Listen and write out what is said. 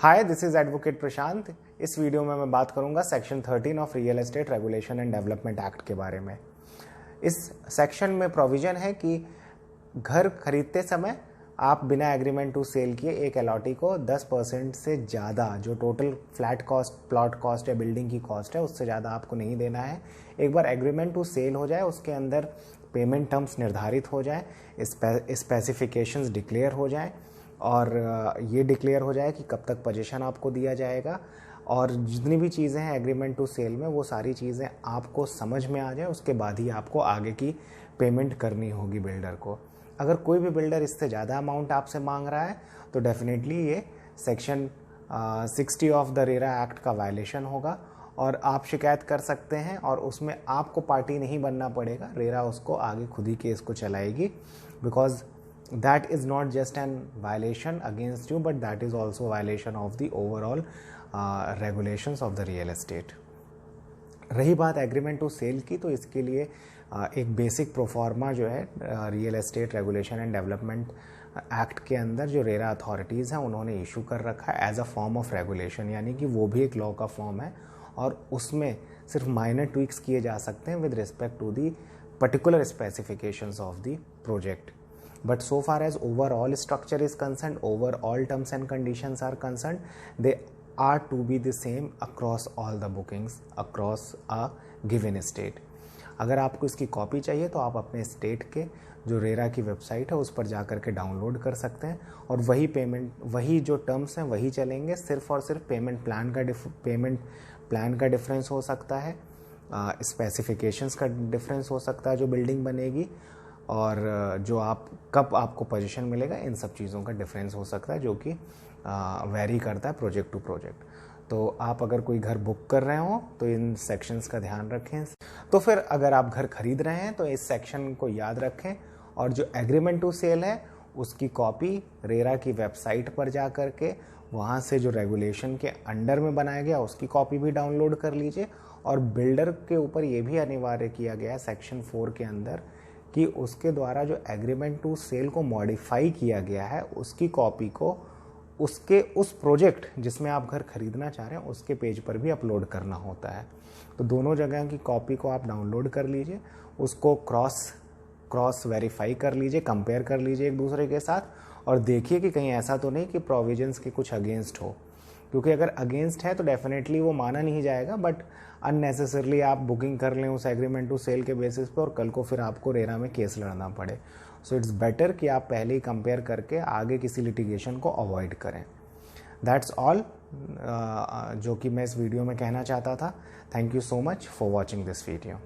Hi, this is advocate प्रशांत। इस video में मैं बात करूंगा section 13 of real estate regulation and development act के बारे में। इस सेक्शन में प्रोविजन है कि घर खरीदते समय आप बिना एग्रीमेंट टू सेल किए एक अलॉटी को 10% से ज़्यादा जो total flat cost, plot cost या बिल्डिंग की कॉस्ट है उससे ज़्यादा आपको नहीं देना है। एक बार एग्रीमेंट टू सेल हो जाए, उसके अंदर पेमेंट टर्म्स निर्धारित हो जाए, स्पेसिफिकेशंस डिक्लेयर हो जाए और ये डिक्लेयर हो जाए कि कब तक पोजीशन आपको दिया जाएगा और जितनी भी चीज़ें हैं एग्रीमेंट टू सेल में वो सारी चीज़ें आपको समझ में आ जाए, उसके बाद ही आपको आगे की पेमेंट करनी होगी बिल्डर को। अगर कोई भी बिल्डर इससे ज़्यादा अमाउंट आपसे मांग रहा है तो डेफिनेटली ये section 60 of the RERA act का वायलेशन होगा और आप शिकायत कर सकते हैं और उसमें आपको पार्टी नहीं बनना पड़ेगा। रेरा उसको आगे खुद ही केस को चलाएगी because that is not just an violation against you but that is also violation of the overall regulations of the real estate। रही बात एग्रीमेंट टू सेल की, तो इसके लिए एक बेसिक प्रोफार्मा जो है real estate regulation and development act के अंदर जो रेरा अथॉरिटीज़ हैं उन्होंने इशू कर रखा है as a form of regulation, यानी कि वो भी एक लॉ का फॉर्म है और उसमें सिर्फ माइनर ट्वीक्स किए जा सकते हैं with respect to the particular specifications of the project. But so far as overall structure is concerned, overall terms and conditions are concerned, they are to be the same across all the bookings across a given state। अगर आपको इसकी copy चाहिए तो आप अपने state के जो RERA की वेबसाइट है उस पर जा कर के डाउनलोड कर सकते हैं और वही जो टर्म्स हैं वही चलेंगे। सिर्फ और सिर्फ पेमेंट प्लान का डिफरेंस हो सकता है, स्पेसिफिकेशंस का डिफरेंस हो सकता है जो बिल्डिंग बनेगी और जो कब आपको पोजीशन मिलेगा, इन सब चीज़ों का डिफरेंस हो सकता है जो कि वेरी करता है प्रोजेक्ट टू प्रोजेक्ट। तो आप अगर कोई घर बुक कर रहे हो तो इन सेक्शंस का ध्यान रखें। तो फिर अगर आप घर खरीद रहे हैं तो इस सेक्शन को याद रखें और जो एग्रीमेंट टू सेल है उसकी कॉपी रेरा की वेबसाइट पर जा कर के वहाँ से जो रेगुलेशन के अंडर में बनाया गया उसकी कॉपी भी डाउनलोड कर लीजिए। और बिल्डर के ऊपर ये भी अनिवार्य किया गया है सेक्शन 4 के अंदर कि उसके द्वारा जो एग्रीमेंट टू सेल को मॉडिफाई किया गया है उसकी कॉपी को उसके उस प्रोजेक्ट जिसमें आप घर खरीदना चाह रहे हैं उसके पेज पर भी अपलोड करना होता है। तो दोनों जगह की कॉपी को आप डाउनलोड कर लीजिए, उसको क्रॉस वेरीफाई कर लीजिए, कंपेयर कर लीजिए एक दूसरे के साथ और देखिए कि कहीं ऐसा तो नहीं कि प्रोविजंस के कुछ अगेंस्ट हो, क्योंकि अगर अगेंस्ट है तो डेफिनेटली वो माना नहीं जाएगा। बट अननेसेसरली आप बुकिंग कर लें उस एग्रीमेंट टू सेल के बेसिस पे और कल को फिर आपको रेरा में केस लड़ना पड़े। सो इट्स बेटर कि आप पहले ही कंपेयर करके आगे किसी लिटिगेशन को अवॉइड करें। दैट्स ऑल जो कि मैं इस वीडियो में कहना चाहता था। Thank you so much for watching this video.